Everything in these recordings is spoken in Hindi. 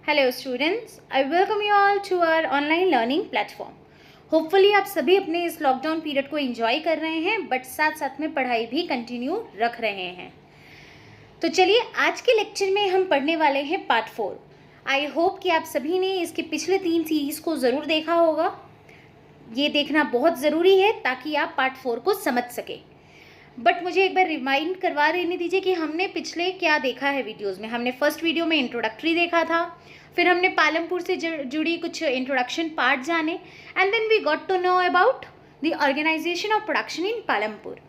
Hello students, I welcome you all to our online learning platform. Hopefully आप सभी अपने इस लॉकडाउन पीरियड को एंजॉय कर रहे हैं बट साथ साथ में पढ़ाई भी कंटिन्यू रख रहे हैं। तो चलिए आज के लेक्चर में हम पढ़ने वाले हैं पार्ट 4। आई होप कि आप सभी ने इसके पिछले 3 सीरीज़ को ज़रूर देखा होगा। ये देखना बहुत ज़रूरी है ताकि आप पार्ट 4 को समझ सकें। बट मुझे एक बार रिमाइंड करवा देने दीजिए कि हमने पिछले क्या देखा है वीडियोज़ में। हमने फर्स्ट वीडियो में इंट्रोडक्टरी देखा था, फिर हमने पालमपुर से जुड़ी कुछ इंट्रोडक्शन पार्ट जाने, and then we got to know about the organisation of production in Palampur.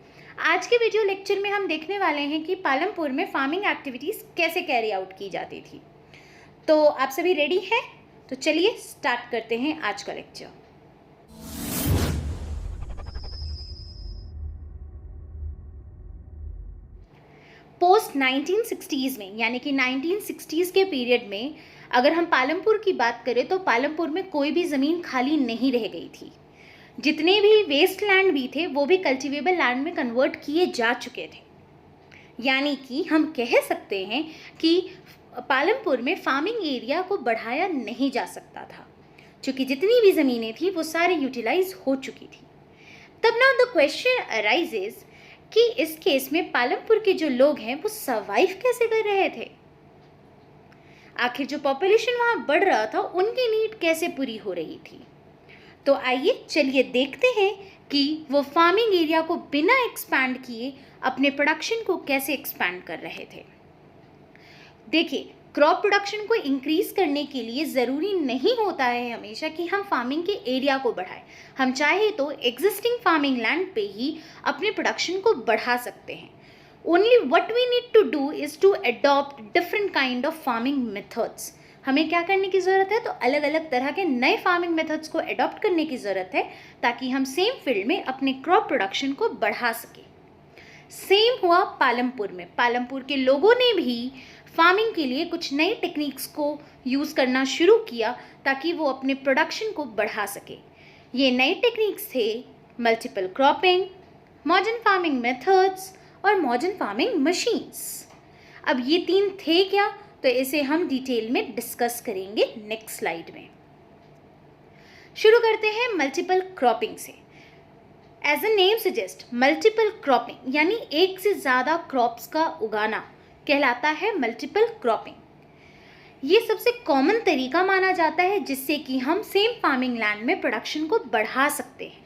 आज के वीडियो लेक्चर में हम देखने वाले हैं कि पालमपुर में फार्मिंग एक्टिविटीज़ कैसे कैरी आउट की जाती थी। तो आप सभी रेडी हैं? तो चलिए स्टार्ट करते हैं आज का लेक्चर। पोस्ट 1960s में यानी कि 1960s के पीरियड में अगर हम पालमपुर की बात करें तो पालमपुर में कोई भी ज़मीन खाली नहीं रह गई थी। जितने भी वेस्ट लैंड भी थे वो भी कल्टिवेबल लैंड में कन्वर्ट किए जा चुके थे। यानी कि हम कह सकते हैं कि पालमपुर में फार्मिंग एरिया को बढ़ाया नहीं जा सकता था, क्योंकि जितनी भी ज़मीनें थी वो सारी यूटिलाइज हो चुकी थी। तब नाउ द क्वेश्चन अराइजेज कि इस केस में पालमपुर के जो लोग हैं वो सर्वाइव कैसे कर रहे थे। आखिर जो पॉपुलेशन वहाँ बढ़ रहा था उनकी नीड कैसे पूरी हो रही थी। तो आइए चलिए देखते हैं कि वो फार्मिंग एरिया को बिना एक्सपैंड किए अपने प्रोडक्शन को कैसे एक्सपैंड कर रहे थे। देखिए, क्रॉप प्रोडक्शन को इंक्रीज करने के लिए ज़रूरी नहीं होता है हमेशा कि हम फार्मिंग के एरिया को बढ़ाएं। हम चाहे तो एग्जिस्टिंग फार्मिंग लैंड पे ही अपने प्रोडक्शन को बढ़ा सकते हैं। Only what we need to do is to adopt different kind of farming methods. हमें क्या करने की ज़रूरत है? तो अलग अलग तरह के नए फार्मिंग मेथड्स को अडॉप्ट करने की ज़रूरत है ताकि हम सेम फील्ड में अपने क्रॉप प्रोडक्शन को बढ़ा सकें। सेम हुआ पालमपुर में। पालमपुर के लोगों ने भी फार्मिंग के लिए कुछ नई टेक्निक्स को यूज़ करना शुरू किया ताकि वो अपने प्रोडक्शन को बढ़ा सके। ये नए टेक्निक्स थे multiple cropping, modern farming methods और मॉडर्न फार्मिंग मशीन्स। अब ये 3 थे क्या? तो इसे हम डिटेल में डिस्कस करेंगे नेक्स्ट स्लाइड में। शुरू करते हैं मल्टीपल क्रॉपिंग से। As a name suggest, multiple cropping यानी एक से ज़्यादा क्रॉप्स का उगाना कहलाता है मल्टीपल क्रॉपिंग। ये सबसे कॉमन तरीका माना जाता है जिससे कि हम सेम फार्मिंग लैंड में प्रोडक्शन को बढ़ा सकते हैं।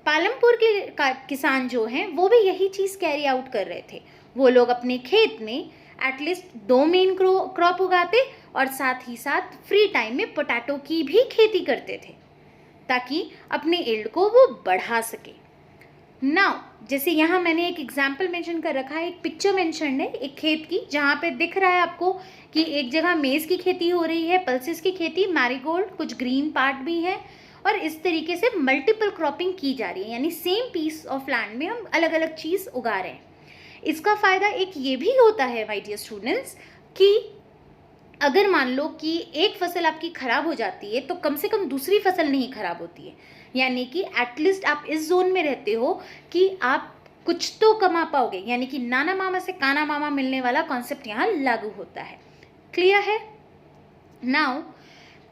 पालमपुर के किसान जो हैं वो भी यही चीज़ कैरी आउट कर रहे थे। वो लोग अपने खेत में एटलीस्ट 2 मेन क्रॉप उगाते और साथ ही साथ फ्री टाइम में पोटैटो की भी खेती करते थे ताकि अपने यील्ड को वो बढ़ा सके। नाउ जैसे यहाँ मैंने एक एग्जाम्पल मेंशन कर रखा है, एक पिक्चर मेंशन है एक खेत की, जहाँ पे दिख रहा है आपको कि एक जगह मेज़ की खेती हो रही है, पल्सेस की खेती, मैरीगोल्ड, कुछ ग्रीन पार्ट भी है, और इस तरीके से मल्टीपल क्रॉपिंग की जा रही है। यानी सेम पीस ऑफ लैंड में हम अलग अलग चीज़ उगा रहे हैं। इसका फ़ायदा एक ये भी होता है माय डियर स्टूडेंट्स कि अगर मान लो कि एक फसल आपकी ख़राब हो जाती है तो कम से कम दूसरी फसल नहीं ख़राब होती है। यानी कि एटलीस्ट आप इस जोन में रहते हो कि आप कुछ तो कमा पाओगे। यानी कि नाना मामा से काना मामा मिलने वाला कॉन्सेप्ट यहाँ लागू होता है। क्लियर है? Now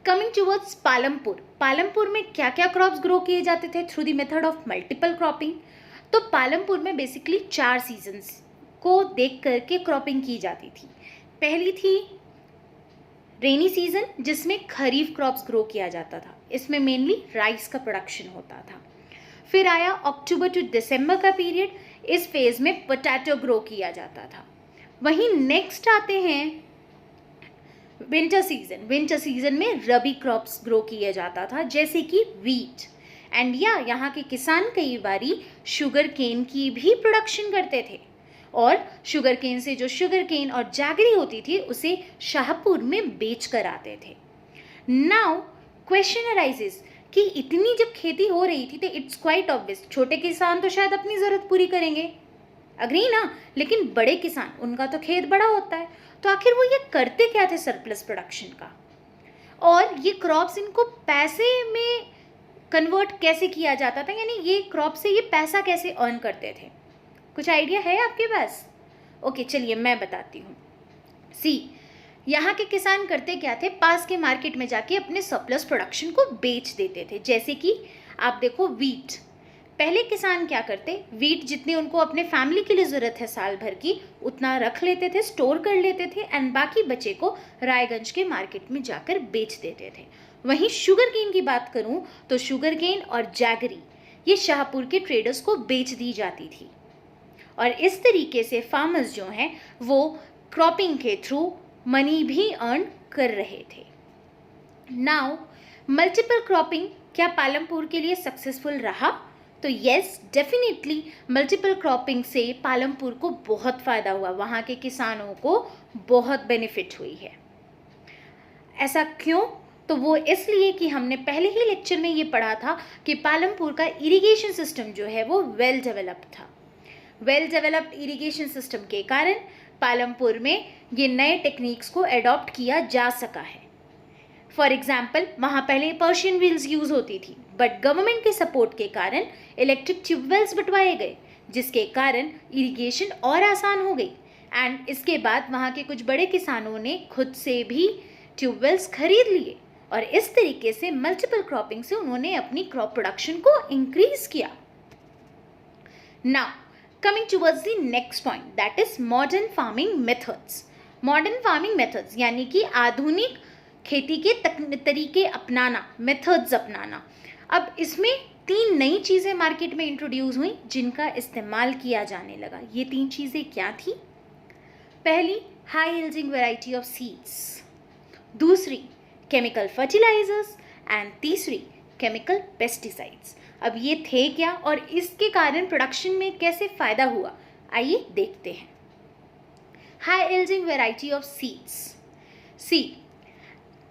coming towards Palampur. Palampur में क्या क्या क्रॉप्स ग्रो किए जाते थे through the method of multiple cropping? तो पालमपुर में बेसिकली 4 सीजन्स को देख करके क्रॉपिंग की जाती थी। पहली थी रेनी सीजन जिसमें खरीफ क्रॉप्स ग्रो किया जाता था। इसमें मेनली राइस का प्रोडक्शन होता था। फिर आया अक्टूबर टू दिसंबर का पीरियड, इस फेज में पोटैटो ग्रो किया जाता था। वहीं नेक्स्ट आते हैं विंटर सीजन। विंटर सीजन में रबी क्रॉप्स ग्रो किया जाता था जैसे कि वीट एंड यहाँ के किसान कई बारी शुगर केन की भी प्रोडक्शन करते थे और शुगर केन से जो शुगर केन और जैगरी होती थी उसे शाहपुर में बेच कर आते थे। नाउ क्वेश्चन अराइजेस कि इतनी जब खेती हो रही थी तो इट्स क्वाइट ऑब्वियस छोटे किसान तो शायद अपनी ज़रूरत पूरी करेंगे, अग्री ना, लेकिन बड़े किसान उनका तो खेत बड़ा होता है। तो आखिर वो ये करते क्या थे सरप्लस प्रोडक्शन का, और ये क्रॉप्स इनको पैसे में कन्वर्ट कैसे किया जाता था? यानी ये क्रॉप से ये पैसा कैसे अर्न करते थे? कुछ आइडिया है आपके पास? ओके, चलिए मैं बताती हूँ। सी यहाँ के किसान करते क्या थे, पास के मार्केट में जाके अपने सरप्लस प्रोडक्शन को बेच देते थे। जैसे कि आप देखो वीट, पहले किसान क्या करते, वीट जितनी उनको अपने फैमिली के लिए ज़रूरत है साल भर की, उतना रख लेते थे, स्टोर कर लेते थे, एंड बाकी बचे को रायगंज के मार्केट में जाकर बेच देते थे। वहीं शुगर केन की बात करूं तो शुगर केन और जैगरी ये शाहपुर के ट्रेडर्स को बेच दी जाती थी, और इस तरीके से फार्मर्स जो हैं वो क्रॉपिंग के थ्रू मनी भी अर्न कर रहे थे। नाउ मल्टीपल क्रॉपिंग क्या पालमपुर के लिए सक्सेसफुल रहा? तो यस, डेफिनेटली मल्टीपल क्रॉपिंग से पालमपुर को बहुत फ़ायदा हुआ, वहाँ के किसानों को बहुत बेनिफिट हुई है। ऐसा क्यों? तो वो इसलिए कि हमने पहले ही लेक्चर में ये पढ़ा था कि पालमपुर का इरिगेशन सिस्टम जो है वो वेल डेवलप्ड था। वेल डेवलप्ड इरिगेशन सिस्टम के कारण पालमपुर में ये नए टेक्निक्स को एडॉप्ट किया जा सका है। फॉर एग्जाम्पल, वहाँ पहले पर्शियन व्हील्स यूज़ होती थी, बट गवर्नमेंट के सपोर्ट के कारण इलेक्ट्रिक ट्यूबवेल्स बंटवाए गए, जिसके कारण इरिगेशन और आसान हो गई। एंड इसके बाद वहाँ के कुछ बड़े किसानों ने खुद से भी ट्यूबवेल्स खरीद लिए, और इस तरीके से मल्टीपल क्रॉपिंग से उन्होंने अपनी क्रॉप प्रोडक्शन को इंक्रीज किया। Now coming towards the next point, that is modern farming methods. Modern farming methods यानी कि आधुनिक खेती के तरीके अपनाना, मेथड्स अपनाना। अब इसमें 3 नई चीज़ें मार्केट में इंट्रोड्यूस हुई जिनका इस्तेमाल किया जाने लगा। ये 3 चीज़ें क्या थी? पहली, high yielding variety of seeds, दूसरी केमिकल फर्टिलाइजर्स, एंड तीसरी केमिकल पेस्टिसाइड्स। अब ये थे क्या और इसके कारण प्रोडक्शन में कैसे फ़ायदा हुआ, आइए देखते हैं। High yielding variety of seeds. Seed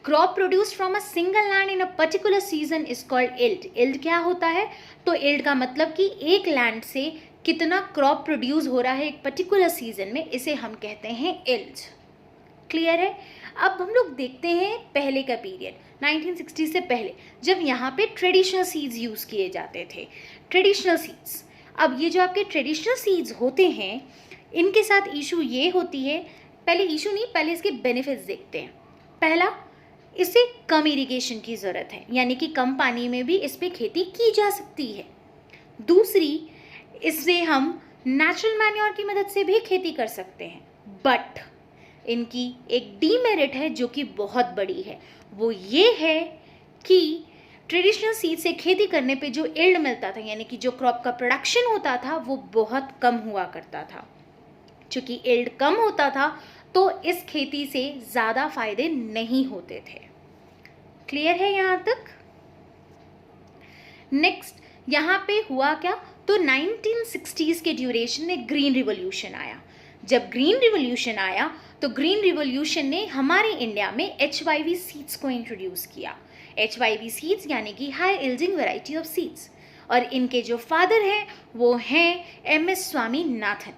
crop produced from a single land in a particular season is called yield. Yield क्या होता है? तो इल्ड का मतलब कि एक लैंड से कितना क्रॉप प्रोड्यूस हो रहा है एक पर्टिकुलर सीजन में, इसे हम कहते हैं इल्ड। क्लियर है? अब हम लोग देखते हैं पहले का पीरियड, 1960 से पहले, जब यहाँ पे ट्रेडिशनल सीड्स यूज़ किए जाते थे। ट्रेडिशनल सीड्स, अब ये जो आपके ट्रेडिशनल सीड्स होते हैं इनके साथ इशू ये होती है, पहले इशू नहीं, पहले इसके बेनिफिट्स देखते हैं। पहला, इससे कम इरिगेशन की ज़रूरत है, यानी कि कम पानी में भी इस पर खेती की जा सकती है। दूसरी, इससे हम नेचुरल मैन्योर की मदद से भी खेती कर सकते हैं, बट इनकी एक डीमेरिट है जो कि बहुत बड़ी है। वो ये है कि ट्रेडिशनल सीड से खेती करने पे जो यील्ड मिलता था, यानी कि जो क्रॉप का प्रोडक्शन होता था, वो बहुत कम हुआ करता था। चूँकि यील्ड कम होता था तो इस खेती से ज़्यादा फायदे नहीं होते थे। क्लियर है यहाँ तक? नेक्स्ट, यहाँ पे हुआ क्या? तो 1960s के ड्यूरेशन में ग्रीन रिवॉल्यूशन आया। जब ग्रीन रिवॉल्यूशन आया तो ग्रीन रिवॉल्यूशन ने हमारे इंडिया में HYV सीड्स को इंट्रोड्यूस किया। HYV सीड्स यानी कि high yielding variety of seeds, और इनके जो फादर हैं वो हैं MS स्वामीनाथन।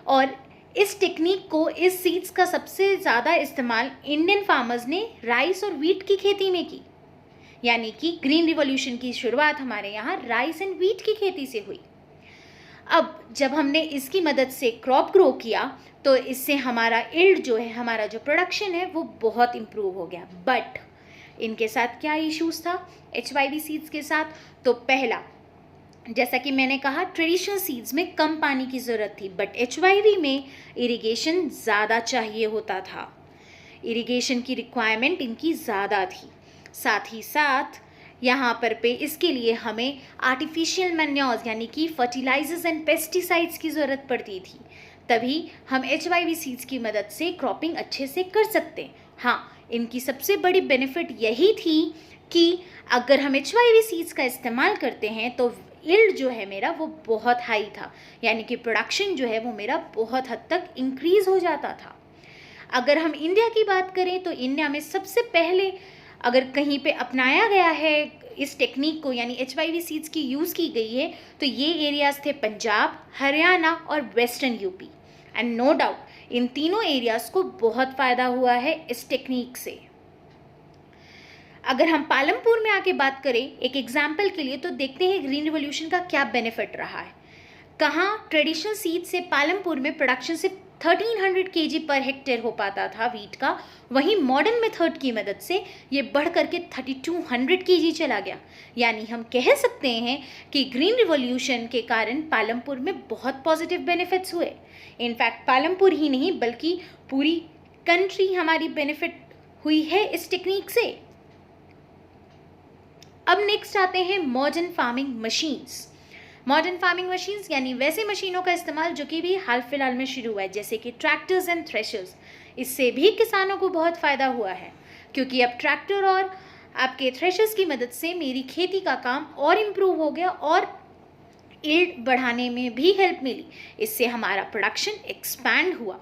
और इस टेक्निक को, इस सीड्स का सबसे ज़्यादा इस्तेमाल इंडियन फार्मर्स ने राइस और वीट की खेती में की, यानी कि ग्रीन रिवॉल्यूशन की शुरुआत हमारे यहाँ राइस एंड वीट की खेती से हुई। अब जब हमने इसकी मदद से क्रॉप ग्रो किया तो इससे हमारा यील्ड जो है, हमारा जो प्रोडक्शन है वो बहुत इम्प्रूव हो गया। बट इनके साथ क्या इश्यूज़ था HYV सीड्स के साथ? तो पहला, जैसा कि मैंने कहा, ट्रेडिशनल सीड्स में कम पानी की ज़रूरत थी, बट HYV में इरिगेशन ज़्यादा चाहिए होता था। इरिगेशन की रिक्वायरमेंट इनकी ज़्यादा थी। साथ ही साथ यहाँ पर इसके लिए हमें आर्टिफिशियल मैन्योर्स यानी कि फर्टिलाइजर्स एंड पेस्टिसाइड्स की ज़रूरत पड़ती थी, तभी हम HYV सीड्स की मदद से क्रॉपिंग अच्छे से कर सकते हैं। हाँ, इनकी सबसे बड़ी बेनिफिट यही थी कि अगर हम HYV सीड्स का इस्तेमाल करते हैं तो यील्ड जो है मेरा वो बहुत हाई था, यानी कि प्रोडक्शन जो है वो मेरा बहुत हद तक इंक्रीज़ हो जाता था। अगर हम इंडिया की बात करें तो इंडिया में सबसे पहले अगर कहीं पे अपनाया गया है इस टेक्निक को, यानी HYV सीड्स की यूज़ की गई है, तो ये एरियाज़ थे पंजाब, हरियाणा और western UP. And no doubt इन तीनों एरियाज़ को बहुत फ़ायदा हुआ है इस टेक्निक से। अगर हम पालमपुर में आके बात करें एक एग्जाम्पल के लिए, तो देखते हैं ग्रीन रिवॉल्यूशन का क्या बेनिफिट रहा है। कहाँ ट्रेडिशनल सीड से पालमपुर में प्रोडक्शन सिर्फ 1300 केजी पर हेक्टेयर हो पाता था वीट का, वहीं मॉडर्न मेथड की मदद से ये बढ़ करके 3200 केजी चला गया। यानी हम कह सकते हैं कि ग्रीन रिवॉल्यूशन के कारण पालमपुर में बहुत पॉजिटिव बेनिफिट्स हुए। इनफैक्ट पालमपुर ही नहीं बल्कि पूरी कंट्री हमारी बेनिफिट हुई है इस टेक्निक से। अब नेक्स्ट आते हैं modern farming machines. Modern farming machines यानी वैसे मशीनों का इस्तेमाल जो कि भी हाल फिलहाल में शुरू हुआ है, जैसे कि ट्रैक्टर्स एंड थ्रेशर्स। इससे भी किसानों को बहुत फ़ायदा हुआ है, क्योंकि अब ट्रैक्टर और आपके थ्रेशर्स की मदद से मेरी खेती का काम और इम्प्रूव हो गया और यील्ड बढ़ाने में भी हेल्प मिली। इससे हमारा प्रोडक्शन एक्सपैंड हुआ,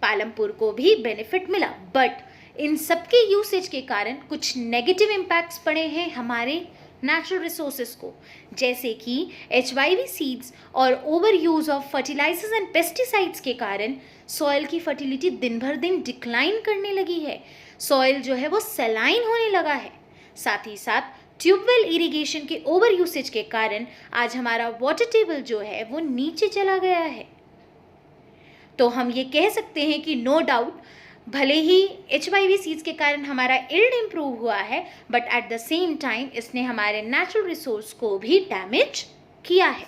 पालमपुर को भी बेनिफिट मिला। बट इन सबके यूसेज के कारण कुछ नेगेटिव इम्पैक्ट्स पड़े हैं हमारे नेचुरल रिसोर्सेज को, जैसे कि HYV सीड्स और over use of fertilisers and pesticides के कारण सॉइल की फर्टिलिटी दिन भर दिन डिक्लाइन करने लगी है। सॉइल जो है वो सैलाइन होने लगा है। साथ ही साथ ट्यूबवेल इरिगेशन के ओवर यूसेज के कारण आज हमारा वाटर टेबल जो है वो नीचे चला गया है। तो हम ये कह सकते हैं कि नो डाउट भले ही HYV सीड्स के कारण हमारा यील्ड इम्प्रूव हुआ है, but at the same time इसने हमारे नेचुरल रिसोर्स को भी डैमेज किया है।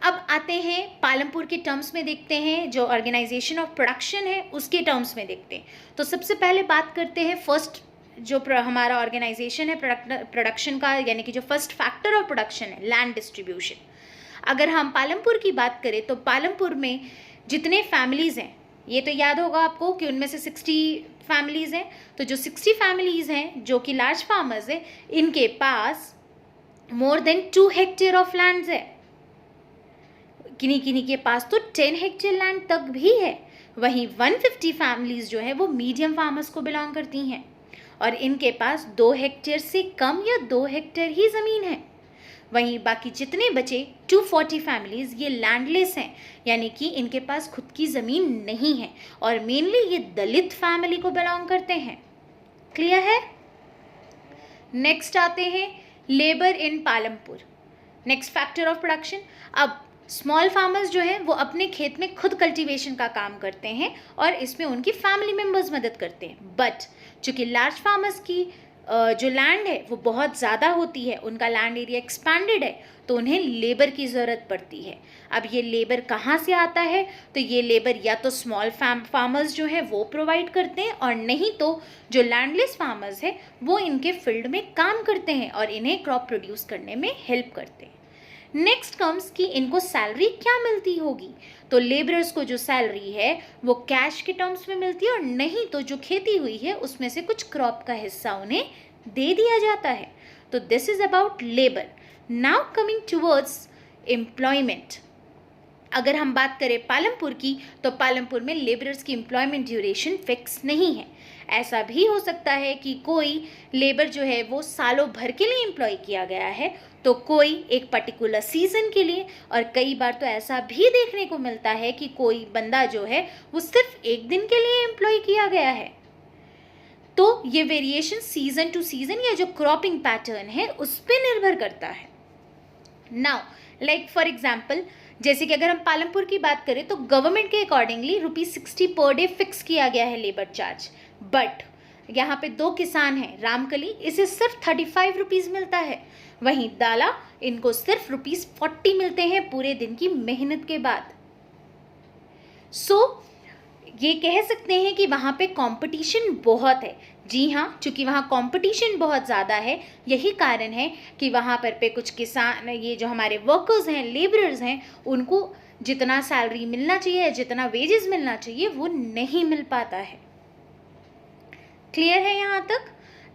अब आते हैं पालमपुर के टर्म्स में, देखते हैं जो ऑर्गेनाइजेशन ऑफ प्रोडक्शन है उसके टर्म्स में देखते हैं। तो सबसे पहले बात करते हैं फर्स्ट जो हमारा ऑर्गेनाइजेशन है प्रोडक्शन का, यानी कि जो फर्स्ट फैक्टर ऑफ प्रोडक्शन है लैंड डिस्ट्रीब्यूशन। अगर हम पालमपुर की बात करें तो पालमपुर में जितने फैमिलीज़ हैं, ये तो याद होगा आपको कि उनमें से 60 फैमिलीज़ हैं। तो जो 60 फैमिलीज़ हैं जो कि लार्ज फार्मर्स हैं, इनके पास more than 2 hectare of lands है। किन्हीं किन्हीं के पास तो 10 हेक्टेयर लैंड तक भी है। वहीं 150 फैमिलीज़ जो है वो मीडियम फार्मर्स को बिलोंग करती हैं और इनके पास 2 हेक्टेयर से कम या 2 हेक्टेयर ही ज़मीन है। वहीं बाकी जितने बचे 240 फैमिलीज़ ये लैंडलेस हैं, यानी कि इनके पास खुद की ज़मीन नहीं है और मेनली ये दलित फैमिली को बिलोंग करते हैं। क्लियर है? नेक्स्ट आते हैं labour in Palampur, next factor of production. अब स्मॉल फार्मर्स जो हैं वो अपने खेत में खुद कल्टीवेशन का काम करते हैं और इसमें उनकी फैमिली मेम्बर्स मदद करते हैं। बट चूँकि लार्ज फार्मर्स की जो लैंड है वो बहुत ज़्यादा होती है, उनका लैंड एरिया एक्सपैंडेड है, तो उन्हें लेबर की ज़रूरत पड़ती है। अब ये लेबर कहाँ से आता है? तो ये लेबर या तो स्मॉल फार्मर्स जो है वो प्रोवाइड करते हैं और नहीं तो जो लैंडलेस फार्मर्स है वो इनके फील्ड में काम करते हैं और इन्हें क्रॉप प्रोड्यूस करने में हेल्प करते हैं। नेक्स्ट कम्स कि इनको सैलरी क्या मिलती होगी। तो लेबरर्स को जो सैलरी है वो कैश के टर्म्स में मिलती है और नहीं तो जो खेती हुई है उसमें से कुछ क्रॉप का हिस्सा उन्हें दे दिया जाता है। तो this is about labour. Now coming towards employment. अगर हम बात करें पालमपुर की, तो पालमपुर में लेबरर्स की एम्प्लॉयमेंट ड्यूरेशन फिक्स नहीं है। ऐसा भी हो सकता है कि कोई लेबर जो है वो सालों भर के लिए एम्प्लॉय किया गया है, तो कोई एक पर्टिकुलर सीज़न के लिए, और कई बार तो ऐसा भी देखने को मिलता है कि कोई बंदा जो है वो सिर्फ एक दिन के लिए एम्प्लॉय किया गया है। तो ये वेरिएशन सीज़न टू सीज़न या जो क्रॉपिंग पैटर्न है उस पर निर्भर करता है। नाउ लाइक फॉर एग्जाम्पल, जैसे कि अगर हम पालमपुर की बात करें तो गवर्नमेंट के अकॉर्डिंगली ₹60 पर डे फिक्स किया गया है लेबर चार्ज। बट यहाँ पे 2 किसान हैं, रामकली, इसे सिर्फ ₹35 मिलता है। वहीं दाला, इनको सिर्फ ₹40 मिलते हैं पूरे दिन की मेहनत के बाद। सो ये कह सकते हैं कि वहाँ पे कंपटीशन बहुत है। जी हाँ, चूँकि वहाँ कंपटीशन बहुत ज़्यादा है, यही कारण है कि वहाँ पर पे कुछ किसान, ये जो हमारे वर्कर्स हैं, लेबरर्स हैं, उनको जितना सैलरी मिलना चाहिए, जितना वेजेस मिलना चाहिए, वो नहीं मिल पाता है। क्लियर है यहाँ तक?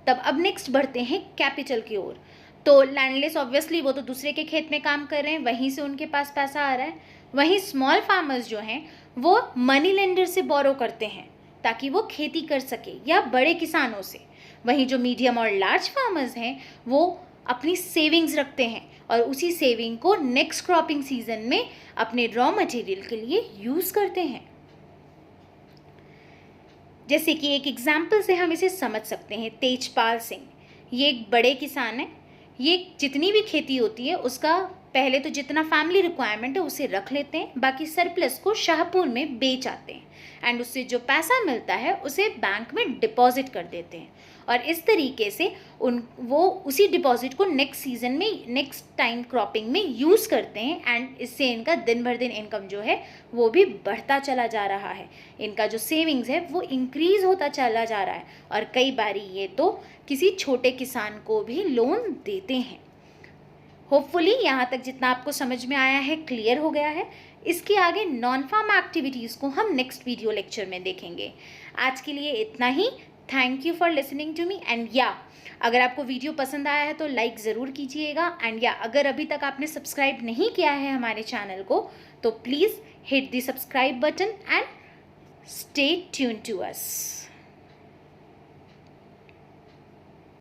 तब अब नेक्स्ट बढ़ते हैं कैपिटल की ओर। तो लैंडलेस ऑब्वियसली वो तो दूसरे के खेत में काम कर रहे हैं, वहीं से उनके पास पैसा आ रहा है। वहीं स्मॉल फार्मर्स जो हैं वो मनी लेंडर से बोरो करते हैं ताकि वो खेती कर सके, या बड़े किसानों से। वहीं जो मीडियम और लार्ज फार्मर्स हैं वो अपनी सेविंग्स रखते हैं और उसी सेविंग को नेक्स्ट क्रॉपिंग सीजन में अपने रॉ मटेरियल के लिए यूज़ करते हैं। जैसे कि एक एग्जाम्पल से हम इसे समझ सकते हैं, तेजपाल सिंह, ये एक बड़े किसान हैं। ये जितनी भी खेती होती है उसका पहले तो जितना फैमिली रिक्वायरमेंट है उसे रख लेते हैं, बाकी सरप्लस को शाहपुर में बेच आते हैं एंड उससे जो पैसा मिलता है उसे बैंक में डिपॉजिट कर देते हैं और इस तरीके से वो उसी डिपॉजिट को नेक्स्ट सीजन में, नेक्स्ट टाइम क्रॉपिंग में यूज़ करते हैं एंड इससे इनका दिन भर दिन इनकम जो है वो भी बढ़ता चला जा रहा है। इनका जो सेविंग्स है वो इंक्रीज़ होता चला जा रहा है और कई बारी ये तो किसी छोटे किसान को भी लोन देते हैं। होपफुली यहाँ तक जितना आपको समझ में आया है क्लियर हो गया है। इसके आगे नॉन फार्म एक्टिविटीज़ को हम नेक्स्ट वीडियो लेक्चर में देखेंगे। आज के लिए इतना ही। Thank you for listening to me and अगर आपको वीडियो पसंद आया है तो लाइक ज़रूर कीजिएगा एंड अगर अभी तक आपने सब्सक्राइब नहीं किया है हमारे चैनल को तो please hit the subscribe button and stay tune to us.